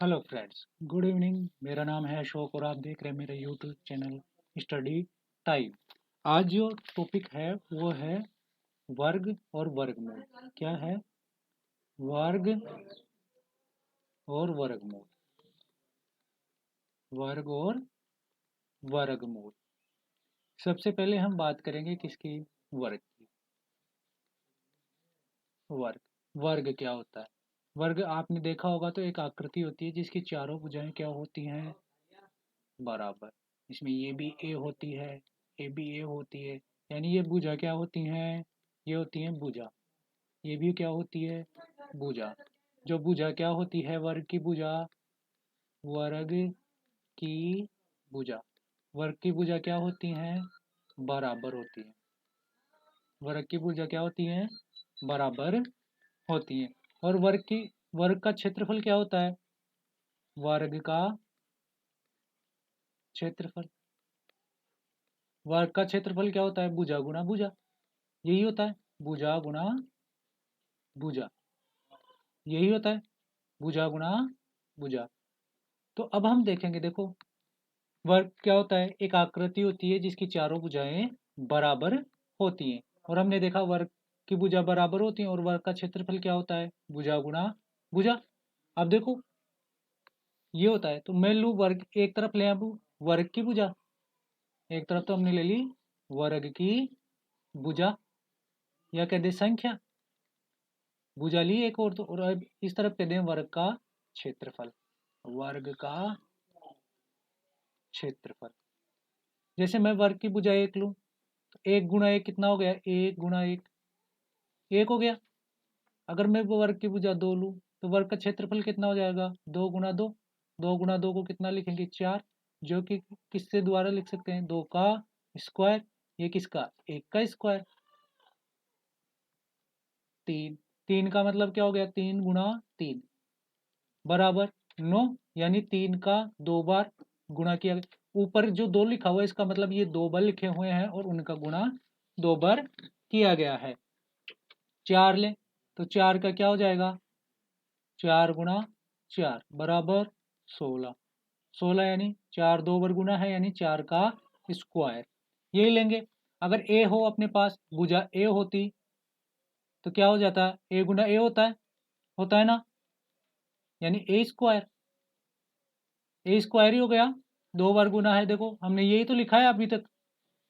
Hello friends, good evening. मेरा नाम है अशोक और आप देख रहे हैं मेरा यूट्यूब चैनल स्टडी टाइम। आज जो टॉपिक है वो है वर्ग और वर्गमूल। क्या है? वर्ग और वर्गमूल। वर्ग और वर्गमूल। सबसे पहले हम बात करेंगे किसकी? वर्ग की। वर्ग। वर्ग क्या होता है? वर्ग आपने देखा होगा तो एक आकृति होती है जिसकी चारों भुजाएं क्या होती हैं? बराबर। इसमें ये भी ए होती है, ये भी ए होती है, यानी ये भुजा क्या होती हैं? ये होती हैं भुजा। ये भी क्या होती है? भुजा। जो भुजा क्या होती है? वर्ग की भुजा। वर्ग की भुजा। वर्ग की भुजा क्या होती हैं? बराबर होती है। वर्ग की भुजा क्या होती हैं? बराबर होती है। और वर्ग का क्षेत्रफल क्या होता है? वर्ग का क्षेत्रफल। वर्ग का क्षेत्रफल क्या होता है? भुजा गुणा भुजा। यही होता है। भुजा गुणा भुजा। यही होता है। भुजा गुणा भुजा। तो अब हम देखेंगे, देखो, वर्ग क्या होता है? एक आकृति होती है जिसकी चारों भुजाएं बराबर होती हैं। और हमने देखा वर्ग की भुजा बराबर होती है और वर्ग का क्षेत्रफल क्या होता है? भुजा गुणा भुजा। अब देखो, ये होता है तो मैं लूँ वर्ग, एक तरफ ले आऊँ वर्ग की भुजा, एक तरफ तो हमने ले ली वर्ग की भुजा, या कह दे संख्या। भुजा ली एक और, तो और अब इस तरफ कह दें वर्ग का क्षेत्रफल। वर्ग का क्षेत्रफल। जैसे मैं वर्ग की भुजा एक लूँ तो एक गुणा एक कितना हो गया? एक गुणा एक, एक हो गया। अगर मैं वो वर्ग की भुजा दो लूँ तो वर्ग का क्षेत्रफल कितना हो जाएगा? दो गुणा दो। दो गुणा दो को कितना लिखेंगे? चार। जो कि किससे द्वारा लिख सकते हैं? दो का स्क्वायर। ये किसका? एक का स्क्वायर। तीन। तीन का मतलब क्या हो गया? तीन गुणा तीन बराबर नौ। यानी तीन का दो बार गुणा किया गया। ऊपर जो दो लिखा हुआ है इसका मतलब ये दो बार लिखे हुए हैं और उनका गुणा दो बार किया गया है। चार ले तो चार का क्या हो जाएगा? चार गुणा चार बराबर 16। 16 यानी चार दो बार गुणा है, यानी चार का स्क्वायर। यही लेंगे। अगर ए हो अपने पास, भुजा ए होती तो क्या हो जाता है? ए गुणा ए होता है ना, यानी ए स्क्वायर। ए स्क्वायर ही हो गया। दो बार गुना है, देखो हमने यही तो लिखा है अभी तक।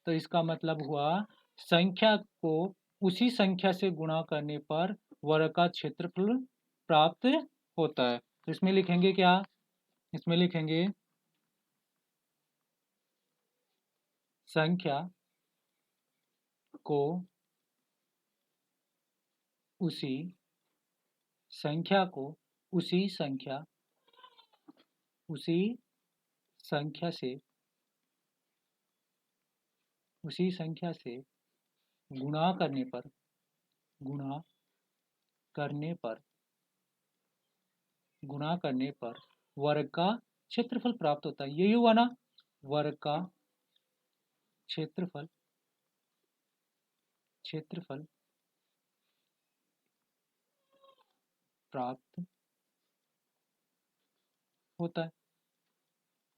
तो इसका मतलब हुआ संख्या को उसी संख्या से गुणा करने पर वर्ग का क्षेत्रफल प्राप्त होता है। तो इसमें लिखेंगे क्या? इसमें लिखेंगे संख्या को उसी संख्या को उसी संख्या से उसी संख्या से गुणा करने पर गुणा करने पर गुणा करने पर वर्ग का क्षेत्रफल प्राप्त होता है। यही हुआ ना? वर्ग का क्षेत्रफल क्षेत्रफल प्राप्त होता है।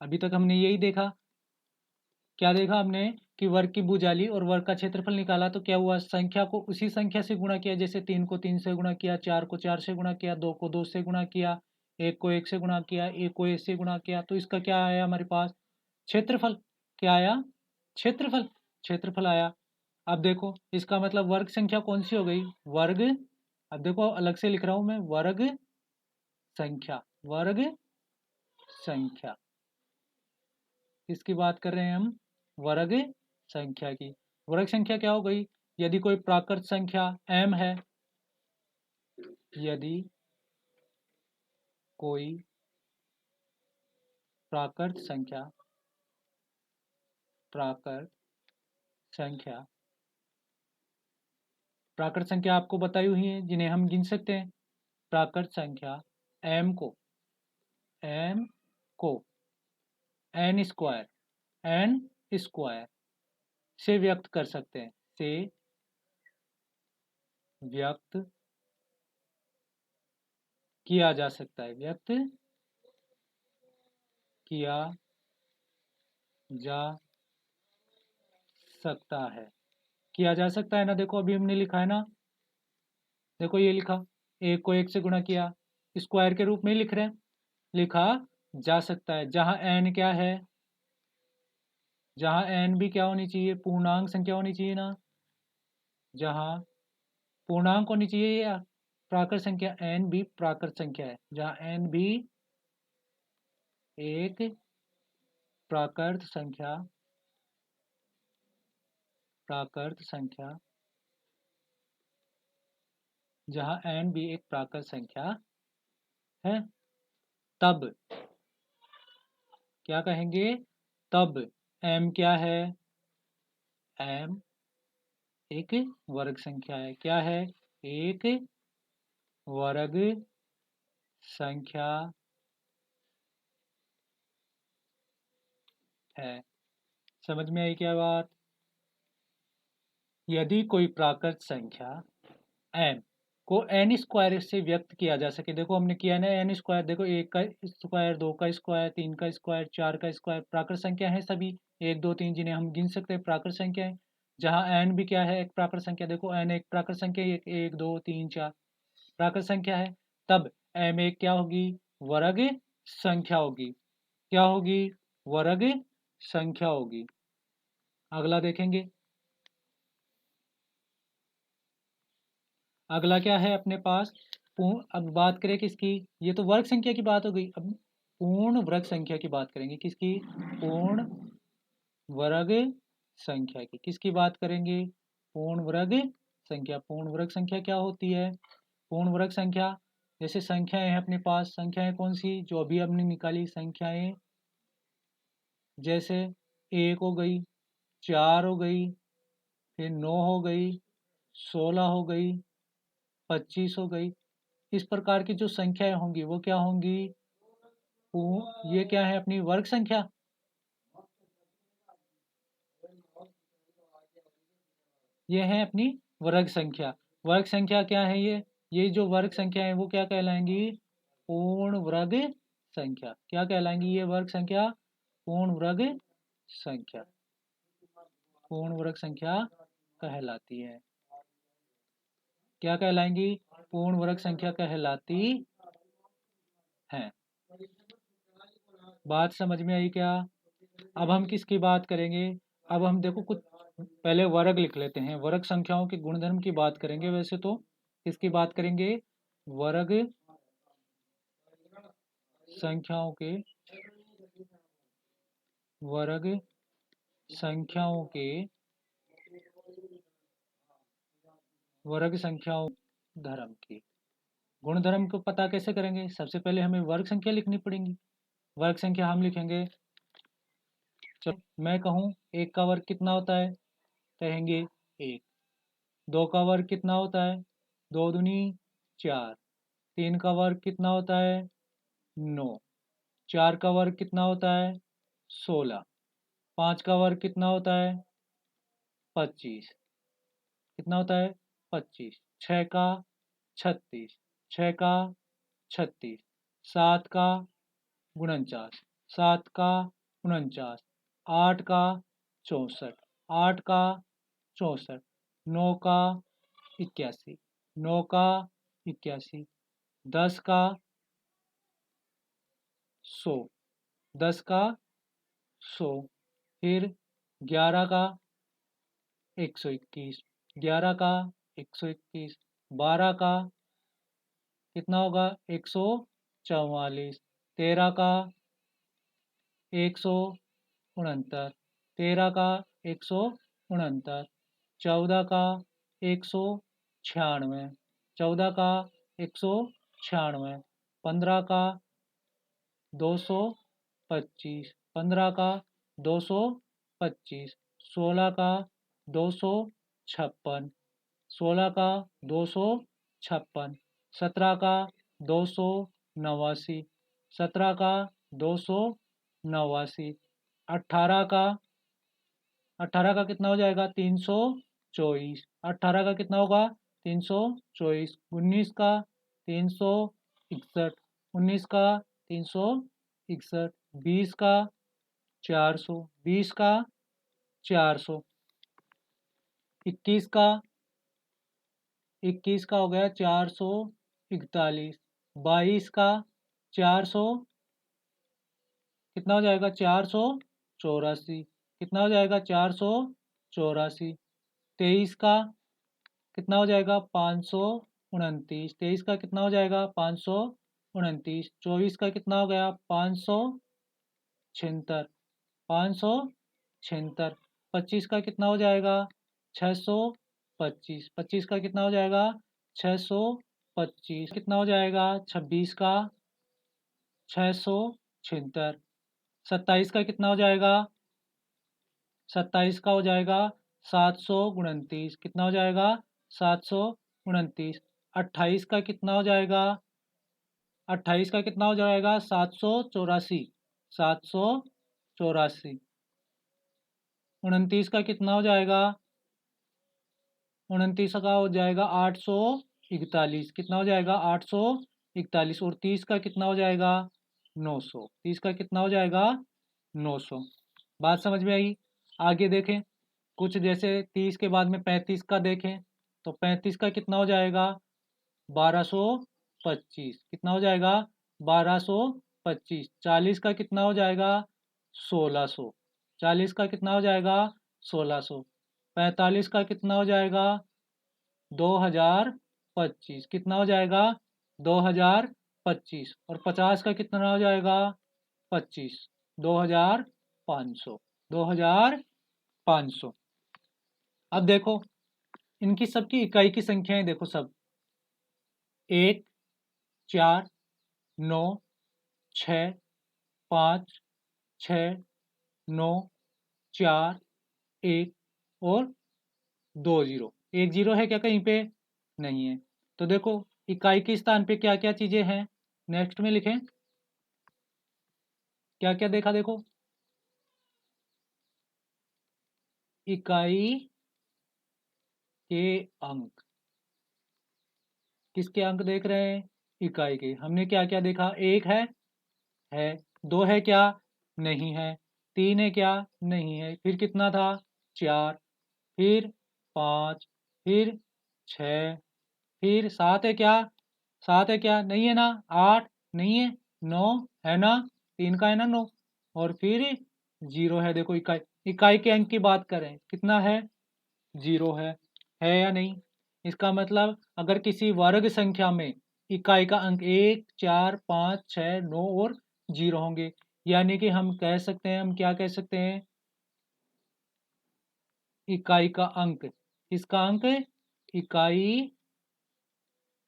अभी तक हमने यही देखा। क्या देखा हमने? कि वर्ग की भुजाली और वर्ग का क्षेत्रफल निकाला तो क्या हुआ? संख्या को उसी संख्या से गुणा किया। जैसे तीन को तीन से गुणा किया, चार को चार से गुणा किया, दो को दो से गुणा किया, एक को एक से गुणा किया, एक को एक से गुणा किया, तो इसका क्या आया हमारे पास? क्षेत्रफल। क्या आया? क्षेत्रफल। क्षेत्रफल आया। अब देखो इसका मतलब वर्ग संख्या कौन सी हो गई? वर्ग। अब देखो अलग से लिख रहा हूं मैं, वर्ग संख्या। वर्ग संख्या किसकी बात कर रहे हैं हम? वर्ग संख्या की। वर्ग संख्या क्या हो गई? यदि कोई प्राकृत संख्या m है, यदि कोई प्राकृत संख्या प्राकृत संख्या प्राकृत संख्या आपको बताई हुई है जिन्हें हम गिन सकते हैं। प्राकृत संख्या m को n स्क्वायर से व्यक्त कर सकते हैं। से व्यक्त किया जा सकता है। व्यक्त किया जा सकता है। किया जा सकता है ना, देखो अभी हमने लिखा है ना, देखो ये लिखा, एक को एक से गुणा किया, स्क्वायर के रूप में लिख रहे हैं, लिखा जा सकता है। जहां एन क्या है, जहां एन भी क्या होनी चाहिए, पूर्णांक संख्या होनी चाहिए ना, जहां पूर्णांक होनी चाहिए या प्राकृत संख्या, एन भी प्राकृत संख्या है, जहां एन भी एक प्राकृत संख्या, प्राकृत संख्या, जहां एन भी एक प्राकृत संख्या है, तब क्या कहेंगे, तब एम क्या है, एम एक वर्ग संख्या है। क्या है, एक वर्ग संख्या है। समझ में आई क्या बात। यदि कोई प्राकृत संख्या एम को एन स्क्वायर से व्यक्त किया जा सके, देखो हमने किया ना एन स्क्वायर, देखो एक का स्क्वायर, दो का स्क्वायर, तीन का स्क्वायर, चार का स्क्वायर, प्राकृत संख्या है सभी, एक दो तीन जिन्हें हम गिन सकते हैं प्राकृत संख्या है। जहाँ एन भी क्या है, एक प्राकृत संख्या, देखो एन एक प्राकृत संख्या, एक दो तीन चार प्राकृत संख्या है, तब एम एक क्या होगी, वर्ग संख्या होगी। क्या होगी, वर्ग संख्या होगी। अगला देखेंगे, अगला क्या है अपने पास, अब बात करें किसकी, ये तो वर्ग संख्या की बात हो गई, अब पूर्ण वर्ग संख्या की बात करेंगे, किसकी, पूर्ण वर्ग संख्या की, किसकी बात करेंगे, पूर्ण वर्ग संख्या। पूर्ण वर्ग संख्या क्या होती है, पूर्ण वर्ग संख्या, जैसे संख्याएं हैं अपने पास, संख्याएं कौन सी जो अभी हमने निकाली, संख्याएं जैसे एक हो गई, चार हो गई, फिर 9 हो गई, 16 हो गई, 25 हो गई, इस प्रकार की जो संख्याएं होंगी वो क्या होंगी, ये क्या है अपनी वर्ग संख्या। ये है अपनी वर्ग संख्या। वर्ग संख्या क्या है, ये जो वर्ग संख्या है वो क्या कहलाएंगी, पूर्ण वर्ग संख्या। क्या कहलाएंगी ये वर्ग संख्या, पूर्ण वर्ग संख्या, पूर्ण वर्ग संख्या कहलाती है। क्या कहलाएंगी, पूर्ण वर्ग संख्या कहलाती है। बात समझ में आई क्या। अब हम किसकी बात करेंगे, अब हम देखो कुछ पहले वर्ग लिख लेते हैं, वर्ग संख्याओं के गुणधर्म की बात करेंगे। वैसे तो किसकी बात करेंगे, वर्ग संख्याओं के, वर्ग संख्याओं के, वर्ग संख्याओं धर्म की गुणधर्म को पता कैसे करेंगे, सबसे पहले हमें वर्ग संख्या लिखनी पड़ेगी। वर्ग संख्या हम लिखेंगे, चलो मैं कहूँ एक का वर्ग कितना होता है, कहेंगे एक। दो का वर्ग कितना होता है, दो दूनी चार। तीन का वर्ग कितना होता है, 9। चार का वर्ग कितना होता है, 16। पाँच का वर्ग कितना होता है, 25। कितना होता है, 25। छः का 36, छः का 36। सात का 49, सात का 49। आठ का 64, आठ का 64। नौ का 81, नौ का 81। 10 का 100, 10 का 100। फिर 11 का 121, 11 का 121। 12 का कितना होगा, 144। 13 का 169, 13 का 169। 14 का 196, 14 का 196। 15 का 225, 15 का 225। 16 का 256, 16 का 256। 17 का 289, 17 का 289। 18 का, 18 का कितना हो जाएगा, 324। 18 का कितना होगा, 324। 19 का 361, 19 का 361। 20 का 400, 20 का 400, 21 का 21 का हो गया 441, 22 का 400 कितना हो जाएगा 484, कितना हो जाएगा 484, 23 का कितना हो जाएगा 529, 23 का कितना हो जाएगा 529, 24 का कितना हो गया 576, 576, 25 का कितना हो जाएगा 625, 25 का कितना हो जाएगा 625, कितना हो जाएगा 26 का 676, 27 का कितना हो जाएगा 27 का हो जाएगा 729, कितना हो जाएगा 729, 28 का कितना हो जाएगा 28 का कितना हो जाएगा 784, 784, 29 का कितना हो जाएगा 29 का हो जाएगा 841, कितना हो जाएगा 841, और 30 का कितना हो जाएगा 900, 30 का कितना हो जाएगा 900। बात समझ में आई। आगे देखें कुछ, जैसे 30 के बाद में 35 का देखें तो 35 का कितना हो जाएगा 1225, कितना हो जाएगा 1225, 40 का कितना हो जाएगा 1600, 40 का कितना हो जाएगा 1600, 45 का कितना हो जाएगा 2025, कितना हो जाएगा 2025, और 50 का कितना हो जाएगा 25, 2500, 2500। अब देखो इनकी सबकी इकाई की संख्याएं देखो सब 1, 4, 9, 6, 5, 6, 9, 4, 1 और 2 जीरो, 1 जीरो है क्या कहीं पे नहीं है। तो देखो इकाई के स्थान पे क्या क्या चीजें हैं, नेक्स्ट में लिखें क्या क्या देखा। देखो इकाई के अंक, किसके अंक देख रहे हैं इकाई के। हमने क्या क्या देखा, 1 है 2 है क्या नहीं है, 3 है क्या नहीं है, फिर कितना था 4, फिर 5, फिर 6, फिर 7 है क्या, 7 है क्या नहीं है ना, 8 नहीं है, 9 है ना, 3 का है ना 9, और फिर 0 है। देखो इकाई, इकाई के अंक की बात करें कितना है 0 है या नहीं। इसका मतलब अगर किसी वर्ग संख्या में इकाई का अंक 1, 4, 5, 6, 9 और 0 होंगे, यानी कि हम कह सकते हैं, हम क्या कह सकते हैं, इकाई का अंक, किसका अंक, इकाई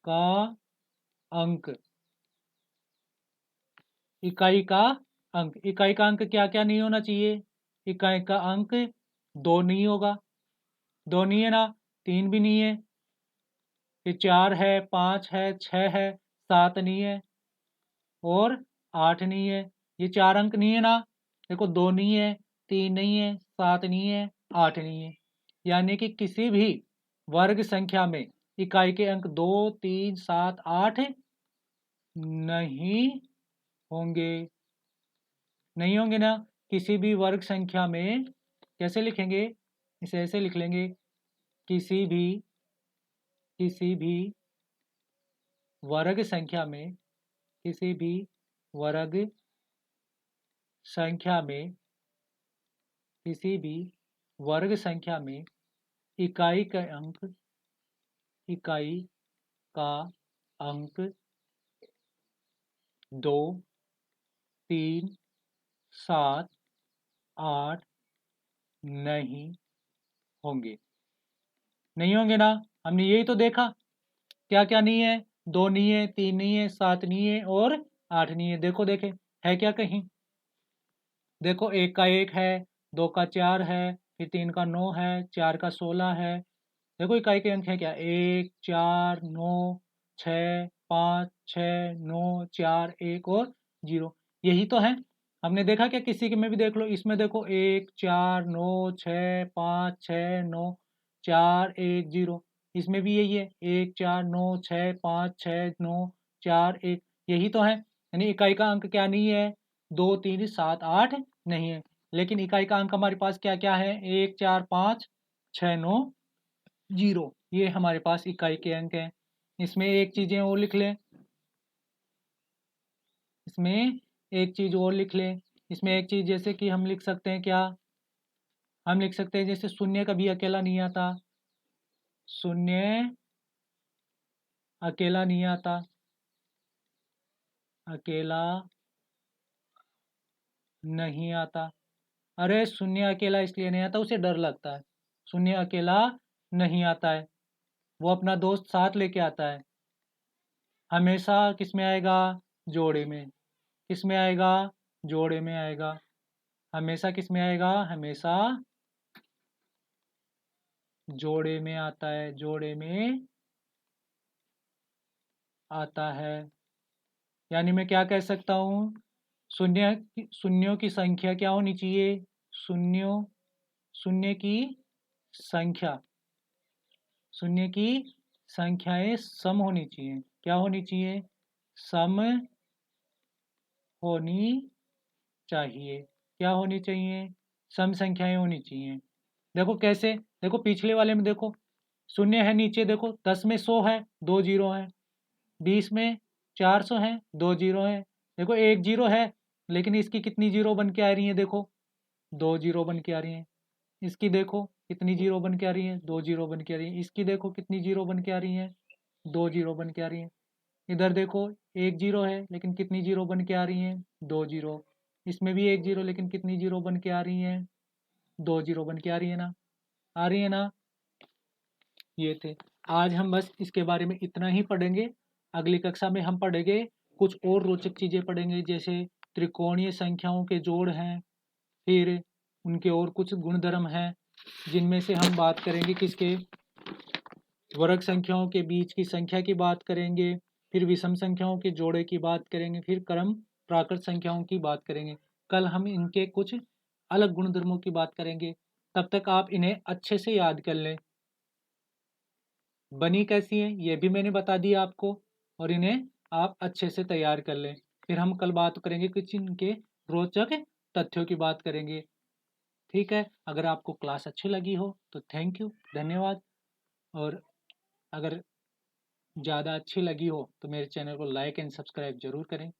का अंक, इकाई का अंक, इकाई का अंक क्या क्या नहीं होना चाहिए, इकाई का अंक 2 नहीं होगा, 2 नहीं है ना, 3 भी नहीं है, फिर 4 है, 5 है, 6 है, 7 नहीं है, और 8 नहीं है। ये 4 अंक नहीं है ना, देखो 2 नहीं है, 3 नहीं है, 7 नहीं है, 8 नहीं है, यानी कि किसी भी वर्ग संख्या में इकाई के अंक 2, 3, 7, 8 नहीं होंगे, नहीं होंगे ना। किसी भी वर्ग संख्या में कैसे लिखेंगे, इसे ऐसे लिख लेंगे, किसी भी वर्ग संख्या में, किसी भी वर्ग संख्या में, किसी भी वर्ग संख्या में इकाई का अंक, इकाई का अंक 2, 3, 7, 8 नहीं होंगे, नहीं होंगे ना। हमने यही तो देखा, क्या क्या नहीं है, 2 नहीं है, 3 नहीं है, 7 नहीं है, और 8 नहीं है। देखो देखे है क्या कहीं, देखो 1 का 1 है, 2 का 4 है, फिर 3 का 9 है, 4 का 16 है। देखो इकाई के अंक है क्या, 1, 4, 9, 6, 5, 6, 9, 4, 1 और 0, यही तो है। हमने देखा क्या, किसी के में भी देख लो, इसमें देखो 1, 4, 9, 6, 5, 6, 9, 4, 1, 0, इसमें भी यही है 1, 4, 9, 6, 5, 6, 9, 4, 1, यही तो है। यानी इकाई का अंक क्या नहीं है 2 3 7 8 नहीं है, लेकिन इकाई का अंक हमारे पास क्या क्या है, 1 4 5 6 9 0, ये हमारे पास इकाई के अंक हैं। इसमें एक चीजें और लिख लें, इसमें एक चीज और लिख लें, इसमें एक चीज जैसे कि हम लिख सकते हैं, क्या हम लिख सकते हैं, जैसे शून्य कभी अकेला नहीं आता, शून्य अकेला नहीं आता, अकेला नहीं आता। अरे शून्य अकेला इसलिए नहीं आता, उसे डर लगता है, शून्य अकेला नहीं आता है, वो अपना दोस्त साथ लेके आता है। हमेशा किस में आएगा, जोड़े में, किस में आएगा, जोड़े में आएगा, हमेशा किस में आएगा, हमेशा जोड़े में आता है, जोड़े में आता है। यानी मैं क्या कह सकता हूँ, शून्यों की संख्या क्या होनी चाहिए, शून्य की संख्या, शून्य की संख्याएं सम होनी चाहिए, क्या होनी चाहिए, सम होनी चाहिए, क्या होनी चाहिए, सम संख्याएं होनी चाहिए। देखो कैसे, देखो पिछले वाले में देखो, शून्य है नीचे, देखो 10 में 100 है, 2 जीरो है, 20 में 400 है, 2 जीरो है, देखो 1 जीरो है, लेकिन इसकी कितनी जीरो बन के आ रही है, देखो 2 जीरो बन के आ रही है। इसकी देखो कितनी जीरो बन के आ रही है, 2 जीरो बन के आ रही है। इसकी देखो कितनी जीरो बन के आ रही है, 2 जीरो बन के आ रही है। इधर देखो 1 जीरो है, लेकिन कितनी जीरो बन के आ रही है, 2 जीरो। इसमें भी 1 जीरो, लेकिन कितनी जीरो बन के आ रही है, 2 जीरो बन के आ रही है ना, आ रही है ना। ये थे, आज हम बस इसके बारे में इतना ही पढ़ेंगे। अगली कक्षा में हम पढ़ेंगे कुछ और रोचक चीज़ें पढ़ेंगे, जैसे त्रिकोणीय संख्याओं के जोड़ हैं, फिर उनके और कुछ गुणधर्म हैं, जिनमें से हम बात करेंगे किसके, वर्ग संख्याओं के बीच की संख्या की बात करेंगे, फिर विषम संख्याओं के जोड़े की बात करेंगे, फिर क्रम प्राकृत संख्याओं की बात करेंगे। कल हम इनके कुछ अलग गुणधर्मों की बात करेंगे। तब तक आप इन्हें अच्छे से याद कर लें। बनी कैसी है ये भी मैंने बता दिया आपको, और इन्हें आप अच्छे से तैयार कर लें। फिर हम कल बात करेंगे कुछ इनके रोचक तथ्यों की बात करेंगे। ठीक है, अगर आपको क्लास अच्छी लगी हो तो थैंक यू, धन्यवाद। और अगर ज़्यादा अच्छी लगी हो तो मेरे चैनल को लाइक एंड सब्सक्राइब जरूर करें।